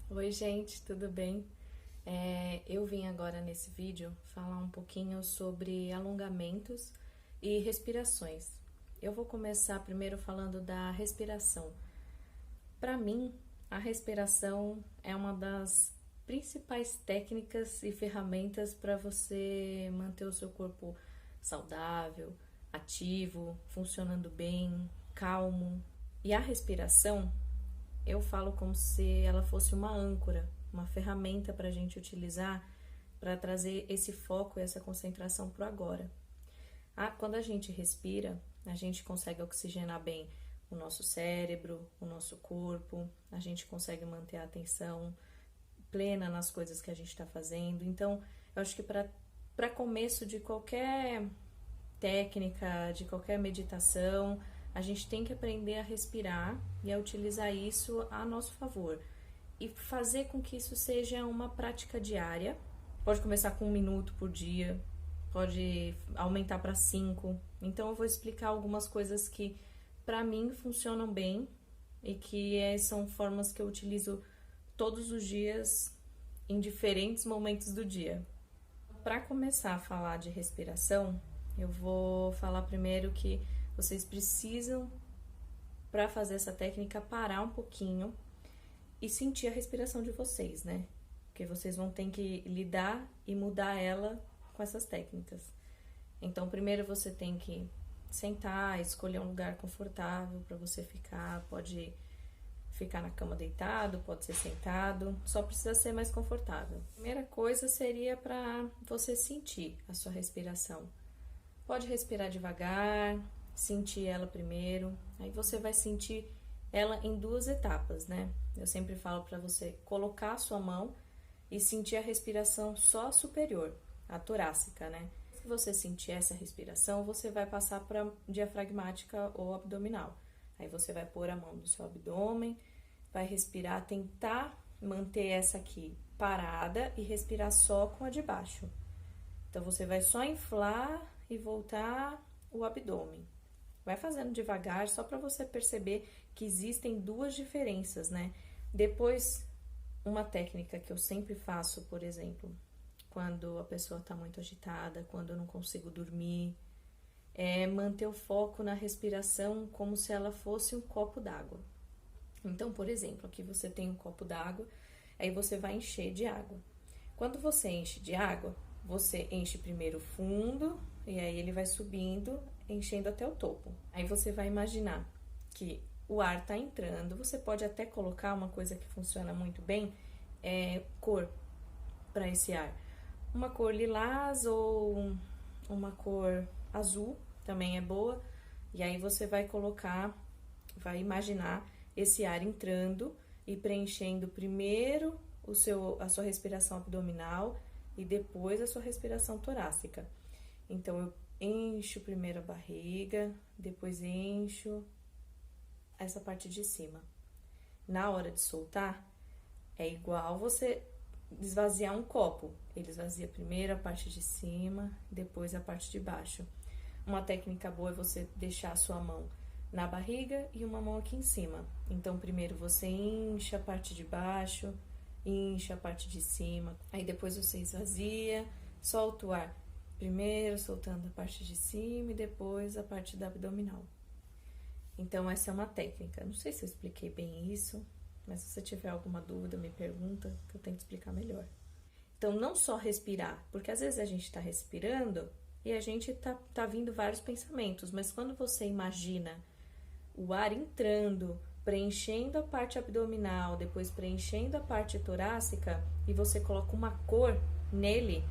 Oi, gente, tudo bem? Eu vim agora nesse vídeo falar um pouquinho sobre alongamentos e respirações. Eu vou começar primeiro falando da respiração. Para mim, a respiração é uma das principais técnicas e ferramentas para você manter o seu corpo saudável, ativo, funcionando bem, calmo. E a respiração eu falo como se ela fosse uma âncora, uma ferramenta para a gente utilizar para trazer esse foco e essa concentração para o agora. Quando a gente respira, a gente consegue oxigenar bem o nosso cérebro, o nosso corpo, a gente consegue manter a atenção plena nas coisas que a gente está fazendo. Então, eu acho que para começo de qualquer técnica, de qualquer meditação, a gente tem que aprender a respirar e a utilizar isso a nosso favor. E fazer com que isso seja uma prática diária. Pode começar com 1 minuto por dia, pode aumentar para 5. Então eu vou explicar algumas coisas que para mim funcionam bem e que são formas que eu utilizo todos os dias em diferentes momentos do dia. Para começar a falar de respiração, eu vou falar primeiro que vocês precisam, para fazer essa técnica, parar um pouquinho e sentir a respiração de vocês, né? Porque vocês vão ter que lidar e mudar ela com essas técnicas. Então, primeiro você tem que sentar, escolher um lugar confortável para você ficar. Pode ficar na cama deitado, pode ser sentado, só precisa ser mais confortável. A primeira coisa seria para você sentir a sua respiração. Pode respirar devagar, sentir ela primeiro, aí você vai sentir ela em 2 etapas, né? Eu sempre falo para você colocar a sua mão e sentir a respiração só superior, a torácica, né? Se você sentir essa respiração, você vai passar para diafragmática ou abdominal. Aí você vai pôr a mão no seu abdômen, vai respirar, tentar manter essa aqui parada e respirar só com a de baixo. Então você vai só inflar e voltar o abdômen. Vai fazendo devagar, só para você perceber que existem 2 diferenças, né? Depois, uma técnica que eu sempre faço, por exemplo, quando a pessoa está muito agitada, quando eu não consigo dormir, é manter o foco na respiração como se ela fosse um copo d'água. Então, por exemplo, aqui você tem um copo d'água, aí você vai encher de água. Quando você enche de água, você enche primeiro o fundo e aí ele vai subindo, enchendo até o topo. Aí você vai imaginar que o ar está entrando. Você pode até colocar uma coisa que funciona muito bem, cor para esse ar. Uma cor lilás ou uma cor azul também é boa. E aí você vai colocar, vai imaginar esse ar entrando e preenchendo primeiro a sua respiração abdominal e depois a sua respiração torácica. Então, eu encho primeiro a barriga, depois encho essa parte de cima. Na hora de soltar, é igual você esvaziar um copo. Ele esvazia primeiro a parte de cima, depois a parte de baixo. Uma técnica boa é você deixar a sua mão na barriga e uma mão aqui em cima. Então, primeiro você enche a parte de baixo, enche a parte de cima, aí depois você esvazia, solta o ar. Primeiro soltando a parte de cima e depois a parte da abdominal. Então, essa é uma técnica. Não sei se eu expliquei bem isso, mas se você tiver alguma dúvida, me pergunta, que eu tento explicar melhor. Então, não só respirar, porque às vezes a gente está respirando e a gente tá vindo vários pensamentos, mas quando você imagina o ar entrando, preenchendo a parte abdominal, depois preenchendo a parte torácica e você coloca uma cor nele,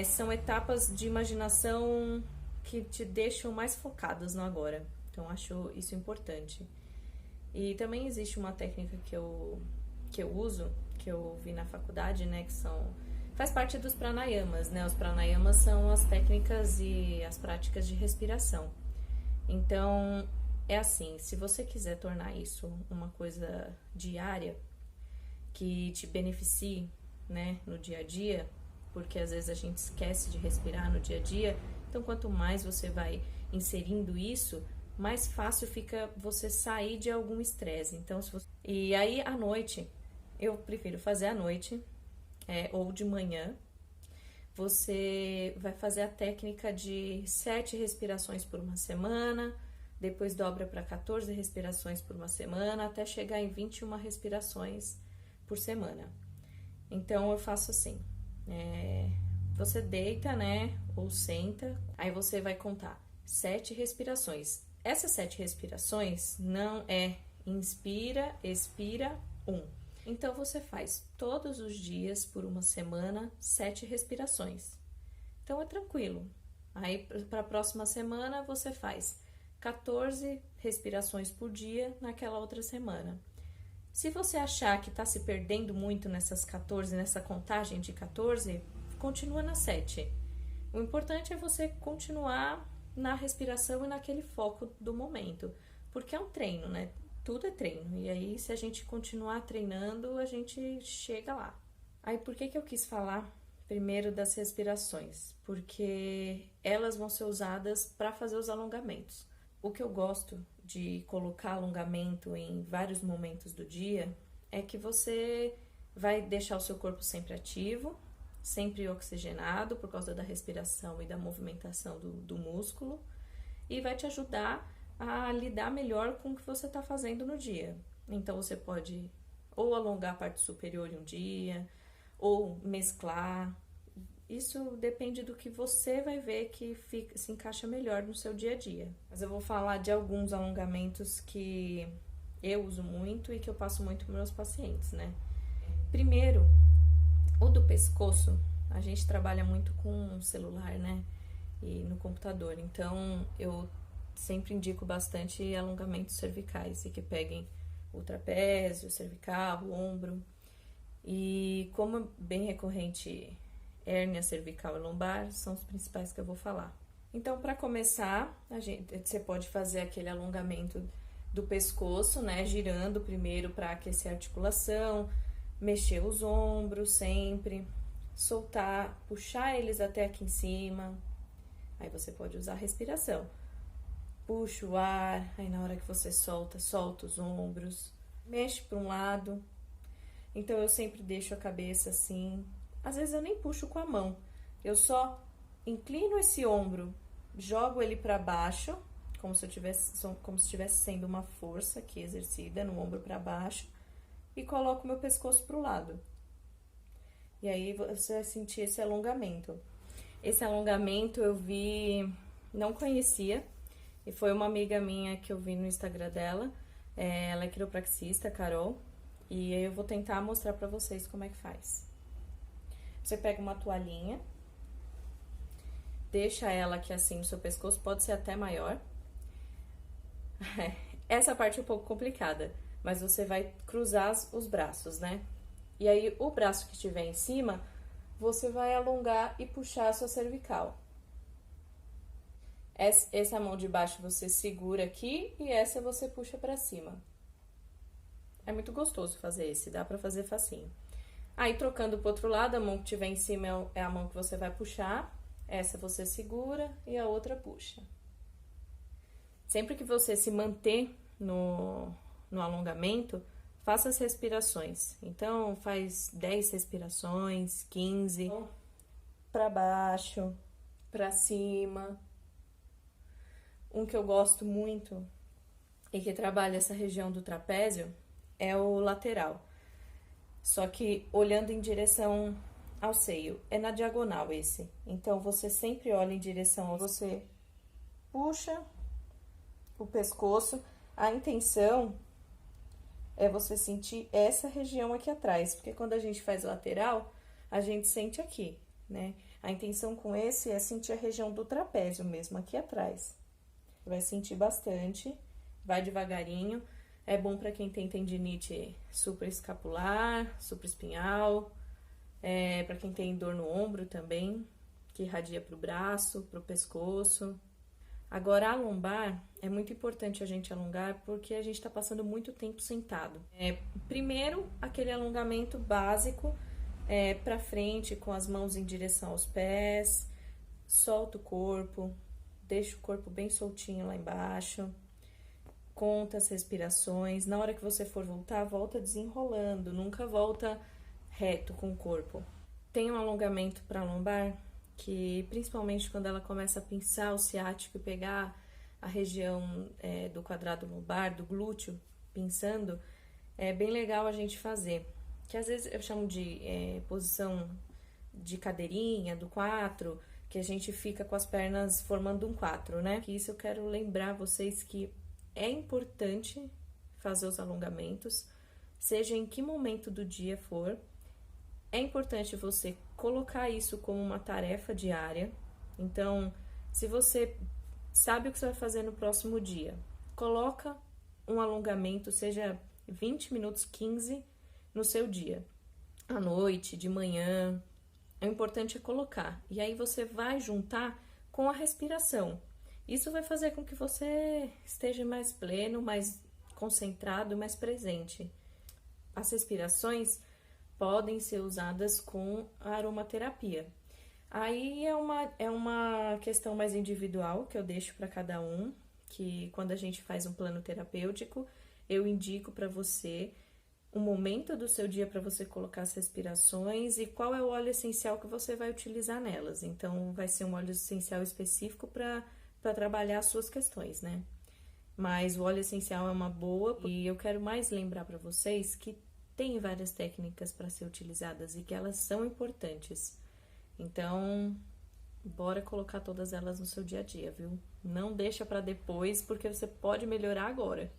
são etapas de imaginação que te deixam mais focadas no agora. Então, acho isso importante. E também existe uma técnica que eu uso, que eu vi na faculdade, né, faz parte dos pranayamas, né? Os pranayamas são as técnicas e as práticas de respiração. Então, é assim, se você quiser tornar isso uma coisa diária, que te beneficie, né, no dia a dia, porque às vezes a gente esquece de respirar no dia a dia, então quanto mais você vai inserindo isso, mais fácil fica você sair de algum estresse. Então, E aí, à noite, Eu prefiro fazer à noite ou de manhã. Você vai fazer a técnica de 7 respirações por uma semana, depois dobra para 14 respirações por uma semana, até chegar em 21 respirações por semana. Então, eu faço assim, você deita, né, ou senta, aí você vai contar 7 respirações. Essas 7 respirações não é inspira, expira, 1. Então, você faz todos os dias, por uma semana, 7 respirações. Então, é tranquilo. Aí, para a próxima semana, você faz 14 respirações por dia naquela outra semana. Se você achar que está se perdendo muito nessas 14, nessa contagem de 14, continua na 7. O importante é você continuar na respiração e naquele foco do momento, porque é um treino, né? Tudo é treino, e aí se a gente continuar treinando, a gente chega lá. Aí por que eu quis falar primeiro das respirações? Porque elas vão ser usadas para fazer os alongamentos. O que eu gosto de colocar alongamento em vários momentos do dia é que você vai deixar o seu corpo sempre ativo, sempre oxigenado por causa da respiração e da movimentação do músculo, e vai te ajudar a lidar melhor com o que você está fazendo no dia. Então, você pode ou alongar a parte superior em um dia, ou mesclar. Isso depende do que você vai ver que se encaixa melhor no seu dia a dia. Mas eu vou falar de alguns alongamentos que eu uso muito e que eu passo muito para meus pacientes, né? Primeiro, o do pescoço, a gente trabalha muito com o celular, né? E no computador. Então, eu sempre indico bastante alongamentos cervicais e que peguem o trapézio, o cervical, o ombro. E como é bem recorrente hérnia cervical e lombar, são os principais que eu vou falar. Então, para começar, você pode fazer aquele alongamento do pescoço, né? Girando primeiro para aquecer a articulação, mexer os ombros sempre, soltar, puxar eles até aqui em cima. Aí você pode usar a respiração. Puxa o ar, aí na hora que você solta os ombros, mexe para um lado. Então eu sempre deixo a cabeça assim. Às vezes eu nem puxo com a mão, eu só inclino esse ombro, jogo ele para baixo, como se estivesse sendo uma força aqui exercida no ombro para baixo, e coloco meu pescoço para o lado. E aí você vai sentir esse alongamento. Esse alongamento eu vi, não conhecia, e foi uma amiga minha que eu vi no Instagram dela. Ela é quiropraxista, Carol, e aí eu vou tentar mostrar pra vocês como é que faz. Você pega uma toalhinha, deixa ela aqui assim no seu pescoço, pode ser até maior. Essa parte é um pouco complicada, mas você vai cruzar os braços, né? E aí o braço que estiver em cima, você vai alongar e puxar a sua cervical. Essa mão de baixo você segura aqui e essa você puxa pra cima. É muito gostoso fazer esse, dá pra fazer facinho. Aí, trocando pro outro lado, a mão que tiver em cima é a mão que você vai puxar. Essa você segura e a outra puxa. Sempre que você se manter no alongamento, faça as respirações. Então, faz 10 respirações, 15. Pra baixo, pra cima. Um que eu gosto muito e que trabalha essa região do trapézio é o lateral. Só que olhando em direção ao seio. É na diagonal esse. Então, você sempre olha em direção, você puxa o pescoço. A intenção é você sentir essa região aqui atrás. Porque quando a gente faz lateral, a gente sente aqui, né? A intenção com esse é sentir a região do trapézio mesmo, aqui atrás. Vai sentir bastante, vai devagarinho. É bom para quem tem tendinite supraescapular, supraespinhal, para quem tem dor no ombro também, que irradia para o braço, para o pescoço. Agora, a lombar, é muito importante a gente alongar porque a gente está passando muito tempo sentado. Primeiro, aquele alongamento básico, para frente, com as mãos em direção aos pés, solta o corpo, deixa o corpo bem soltinho lá embaixo. conta as respirações. Na hora que você for voltar, volta desenrolando, nunca volta reto com o corpo. Tem um alongamento para a lombar, que principalmente quando ela começa a pinçar o ciático e pegar a região do quadrado lombar, do glúteo, pinçando, é bem legal a gente fazer. Que às vezes eu chamo de posição de cadeirinha, do 4, que a gente fica com as pernas formando um 4, né? Que isso eu quero lembrar vocês que é importante fazer os alongamentos, seja em que momento do dia for. É importante você colocar isso como uma tarefa diária. Então, se você sabe o que você vai fazer no próximo dia, coloca um alongamento, seja 20 minutos, 15, no seu dia. À noite, de manhã. O importante é colocar. E aí você vai juntar com a respiração. Isso vai fazer com que você esteja mais pleno, mais concentrado, mais presente. As respirações podem ser usadas com a aromaterapia. Aí é uma questão mais individual que eu deixo para cada um, que quando a gente faz um plano terapêutico, eu indico para você o momento do seu dia para você colocar as respirações e qual é o óleo essencial que você vai utilizar nelas. Então, vai ser um óleo essencial específico para trabalhar as suas questões, né? Mas o óleo essencial é uma boa e eu quero mais lembrar para vocês que tem várias técnicas para ser utilizadas e que elas são importantes. Então, bora colocar todas elas no seu dia a dia, viu? Não deixa para depois, porque você pode melhorar agora.